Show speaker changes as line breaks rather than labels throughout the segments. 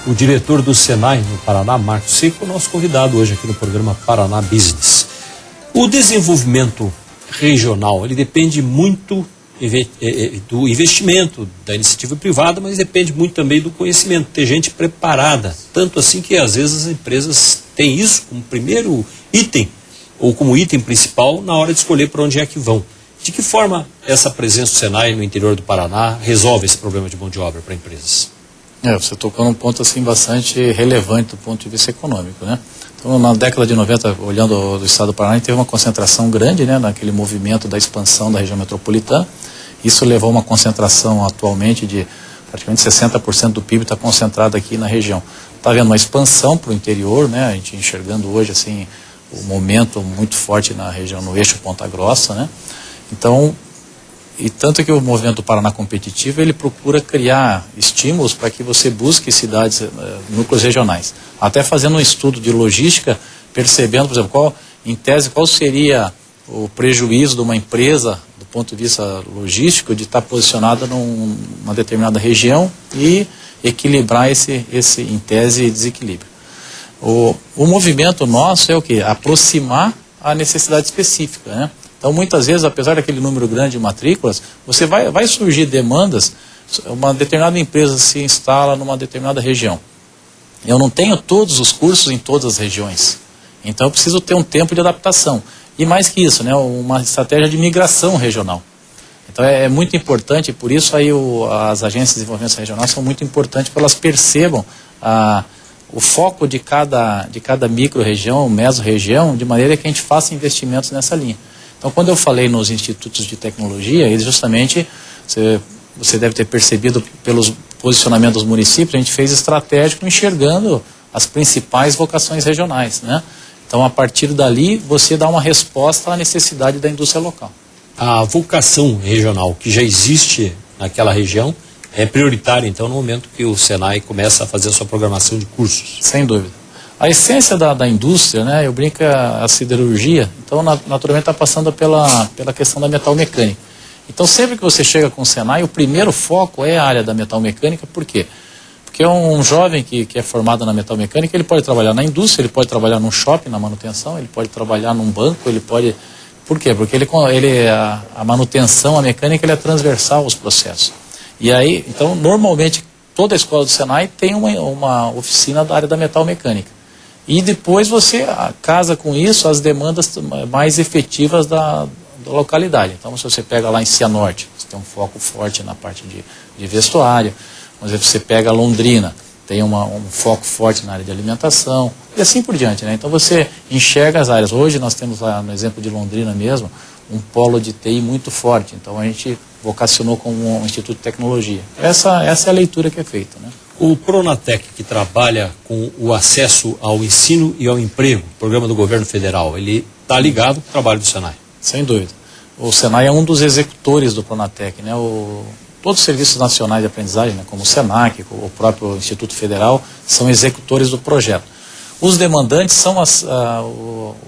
o diretor do Senai no Paraná, Marcos Seco, é o nosso convidado hoje aqui no programa Paraná Business. O desenvolvimento regional, ele depende muito do investimento da iniciativa privada, mas depende muito também do conhecimento, ter gente preparada, tanto assim que às vezes as empresas têm isso como primeiro item, ou como item principal na hora de escolher para onde é que vão. De que forma essa presença do Senai no interior do Paraná resolve esse problema de mão de obra para empresas?
Você tocou num ponto assim bastante relevante do ponto de vista econômico, né? Então, na década de 90, olhando do estado do Paraná, a gente teve uma concentração grande, né, naquele movimento da expansão da região metropolitana. Isso levou a uma concentração atualmente de praticamente 60% do PIB está concentrado aqui na região. Está havendo uma expansão para o interior, né? A gente enxergando hoje assim o momento muito forte na região, no eixo Ponta Grossa, né? Então, e tanto que o movimento do Paraná Competitivo, ele procura criar estímulos para que você busque cidades, núcleos regionais. Até fazendo um estudo de logística, percebendo, por exemplo, em tese, qual seria o prejuízo de uma empresa, do ponto de vista logístico, de estar posicionada numa determinada região e equilibrar esse em tese, desequilíbrio. O movimento nosso é o quê? Aproximar a necessidade específica, né? Então, muitas vezes, apesar daquele número grande de matrículas, você vai surgir demandas, uma determinada empresa se instala numa determinada região. Eu não tenho todos os cursos em todas as regiões, então eu preciso ter um tempo de adaptação. E mais que isso, né, uma estratégia de migração regional. Então é muito importante, por isso aí as agências de desenvolvimento regional são muito importantes, para elas percebam o foco de cada micro-região, meso-região, de maneira que a gente faça investimentos nessa linha. Então, quando eu falei nos institutos de tecnologia, eles justamente, você deve ter percebido pelos posicionamentos dos municípios, a gente fez estratégico enxergando as principais vocações regionais, né? Então, a partir dali, você dá uma resposta à necessidade da indústria local.
A vocação regional que já existe naquela região é prioritária, então, no momento que o Senai começa a fazer a sua programação de cursos?
Sem dúvida. A essência da indústria, né, eu brinco, a siderurgia, então naturalmente está passando pela questão da metalmecânica. Então sempre que você chega com o Senai, o primeiro foco é a área da metalmecânica. Por quê? Porque um jovem que é formado na metalmecânica, ele pode trabalhar na indústria, ele pode trabalhar num shopping, na manutenção, ele pode trabalhar num banco, ele pode... Por quê? Porque a manutenção, a mecânica, ele é transversal aos processos. E aí, então, normalmente, toda a escola do Senai tem uma oficina da área da metalmecânica. E depois você casa com isso as demandas mais efetivas da localidade. Então, se você pega lá em Cianorte, você tem um foco forte na parte de vestuário. Por exemplo, você pega Londrina, tem um foco forte na área de alimentação, e assim por diante, né? Então, você enxerga as áreas. Hoje nós temos lá, no exemplo de Londrina mesmo, um polo de TI muito forte. Então, a gente vocacionou como um instituto de tecnologia. Essa é a leitura que é feita, né?
O Pronatec, que trabalha com o acesso ao ensino e ao emprego, programa do governo federal, ele está ligado com o trabalho do Senai?
Sem dúvida. O Senai é um dos executores do Pronatec, né? Todos os serviços nacionais de aprendizagem, né, como o Senac, o próprio Instituto Federal, são executores do projeto. Os demandantes são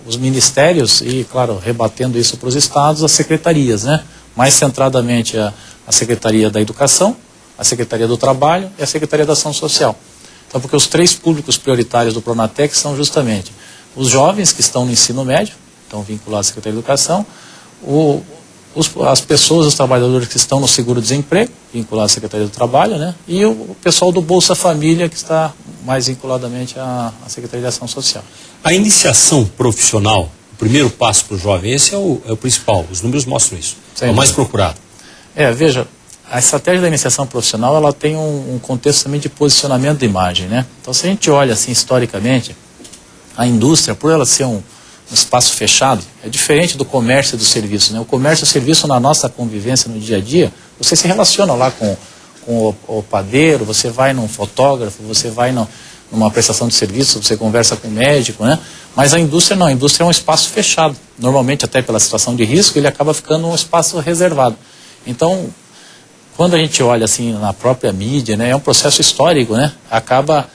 os ministérios e, claro, rebatendo isso para os estados, as secretarias, né? Mais centradamente a Secretaria da Educação, a Secretaria do Trabalho e a Secretaria da Ação Social. Então, porque os três públicos prioritários do Pronatec são justamente os jovens que estão no ensino médio, estão vinculados à Secretaria da Educação, as pessoas, os trabalhadores que estão no seguro-desemprego, vinculados à Secretaria do Trabalho, né? E o pessoal do Bolsa Família, que está mais vinculadamente à Secretaria de Ação Social.
A iniciação profissional, o primeiro passo para o jovem, esse é o principal, os números mostram isso, é o mais procurado.
Veja, a estratégia da iniciação profissional, ela tem um contexto também de posicionamento de imagem, né? Então, se a gente olha assim historicamente, a indústria, por ela ser um espaço fechado, é diferente do comércio e do serviço, né? O comércio e o serviço, na nossa convivência no dia a dia, você se relaciona lá com o padeiro, você vai num fotógrafo, você vai numa prestação de serviço, você conversa com o médico, né? Mas a indústria não, a indústria é um espaço fechado. Normalmente, até pela situação de risco, ele acaba ficando um espaço reservado. Então, quando a gente olha assim na própria mídia, né, é um processo histórico, né? Acaba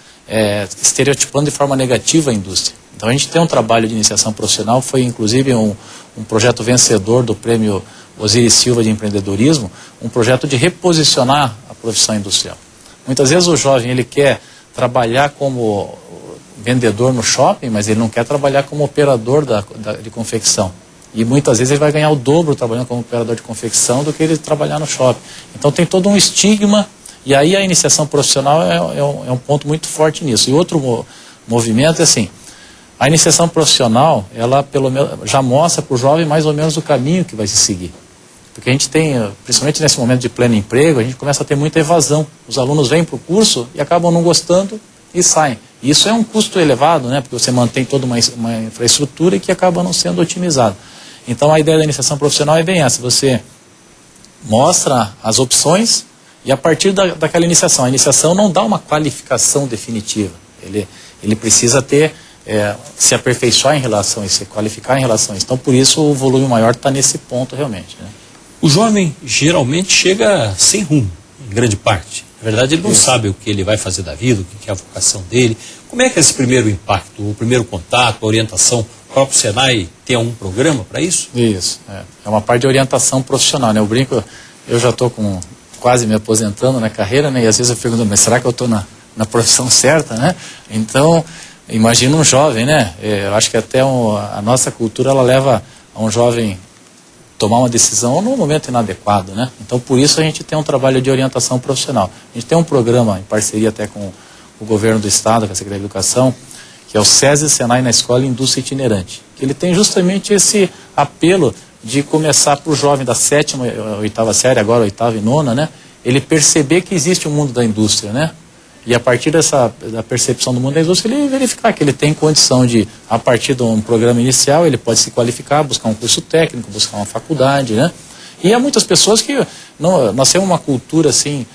estereotipando de forma negativa a indústria. Então a gente tem um trabalho de iniciação profissional, foi inclusive um projeto vencedor do prêmio Osiris Silva de empreendedorismo, um projeto de reposicionar a profissão industrial. Muitas vezes o jovem ele quer trabalhar como vendedor no shopping, mas ele não quer trabalhar como operador de confecção. E muitas vezes ele vai ganhar o dobro trabalhando como operador de confecção do que ele trabalhar no shopping. Então tem todo um estigma, e aí a iniciação profissional é um ponto muito forte nisso. E outro movimento é assim, a iniciação profissional, ela pelo menos já mostra para o jovem mais ou menos o caminho que vai se seguir. Porque a gente tem, principalmente nesse momento de pleno emprego, a gente começa a ter muita evasão. Os alunos vêm para o curso e acabam não gostando e saem. E isso é um custo elevado, né? Porque você mantém toda uma infraestrutura que acaba não sendo otimizada. Então a ideia da iniciação profissional é bem essa, você mostra as opções e a partir daquela iniciação, a iniciação não dá uma qualificação definitiva, ele precisa ter, se aperfeiçoar em relação a isso, se qualificar em relação a isso. Então por isso o volume maior está nesse ponto realmente, né?
O jovem geralmente chega sem rumo, em grande parte. Na verdade ele não sabe o que ele vai fazer da vida, o que é a vocação dele. Como é que é esse primeiro impacto, o primeiro contato, a orientação? O próprio Senai tem um programa para isso?
Isso, é uma parte de orientação profissional, né? Eu brinco, eu já estou quase me aposentando na carreira, né? E às vezes eu pergunto, mas será que eu estou na profissão certa, né? Então, imagina um jovem, né? Eu acho que até a nossa cultura, ela leva a um jovem tomar uma decisão num momento inadequado, né? Então, por isso a gente tem um trabalho de orientação profissional. A gente tem um programa em parceria até com o governo do estado, com a Secretaria de Educação, que é o SESI Senai na Escola Indústria Itinerante, que ele tem justamente esse apelo de começar para o jovem da 7ª, 8ª série, agora 8ª e 9ª, né? Ele perceber que existe um mundo da indústria, né? E a partir da percepção do mundo da indústria, ele verificar que ele tem condição de, a partir de um programa inicial, ele pode se qualificar, buscar um curso técnico, buscar uma faculdade, né? E há muitas pessoas que, nós temos uma cultura assim,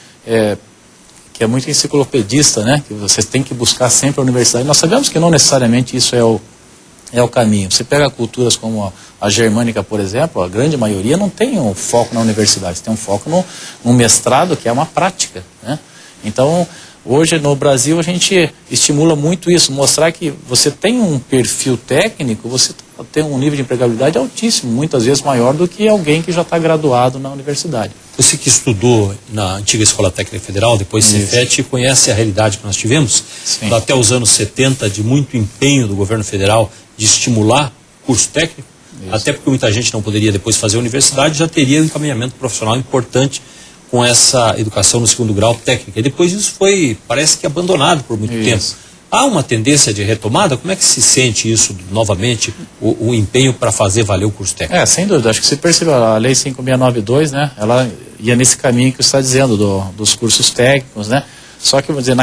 que é muito enciclopedista, né? Que você tem que buscar sempre a universidade. Nós sabemos que não necessariamente isso é o caminho. Você pega culturas como a germânica, por exemplo, a grande maioria não tem um foco na universidade, tem um foco no mestrado, que é uma prática, né? Então, hoje no Brasil a gente estimula muito isso, mostrar que você tem um perfil técnico, você tem um nível de empregabilidade altíssimo, muitas vezes maior do que alguém que já está graduado na universidade.
Você que estudou na antiga Escola Técnica Federal, depois Cefet, conhece a realidade que nós tivemos?
Sim.
Até os anos 70, de muito empenho do governo federal de estimular curso técnico, isso. Até porque muita gente não poderia depois fazer a universidade, já teria um encaminhamento profissional importante com essa educação no 2º grau técnica. E depois isso foi, parece que abandonado por muito tempo. Há uma tendência de retomada? Como é que se sente isso novamente, o empenho para fazer valer o curso técnico?
Sem dúvida. Acho que se percebe a Lei 5692, né? Ela ia nesse caminho que você está dizendo, dos cursos técnicos, né? Só que, vamos dizer,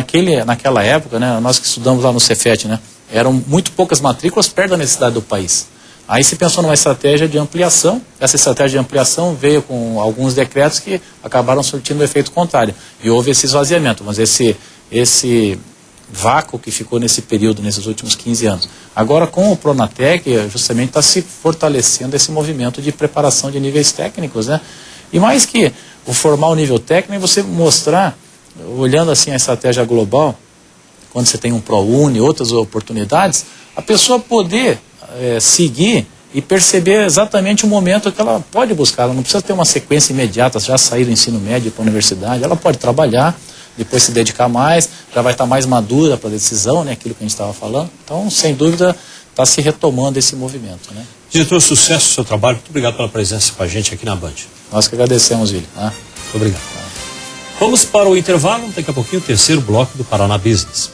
naquela época, né? Nós que estudamos lá no Cefet, né? Eram muito poucas matrículas perto da necessidade do país. Aí se pensou numa estratégia de ampliação, essa estratégia de ampliação veio com alguns decretos que acabaram surtindo o efeito contrário. E houve esse esvaziamento, mas esse vácuo que ficou nesse período, nesses últimos 15 anos. Agora, com o Pronatec, justamente está se fortalecendo esse movimento de preparação de níveis técnicos, né? E mais que o formar o nível técnico, é você mostrar, olhando assim a estratégia global, quando você tem um ProUni, outras oportunidades, a pessoa poder seguir e perceber exatamente o momento que ela pode buscar. Ela não precisa ter uma sequência imediata, já sair do ensino médio para a universidade, ela pode trabalhar, depois se dedicar mais, já vai estar mais madura para a decisão, né, aquilo que a gente estava falando. Então, sem dúvida, está se retomando esse movimento, né?
Diretor, sucesso no seu trabalho. Muito obrigado pela presença com a gente aqui na Band.
Nós que agradecemos, William.
Muito obrigado. Vamos para o intervalo. Daqui a pouquinho o 3º bloco do Paraná Business.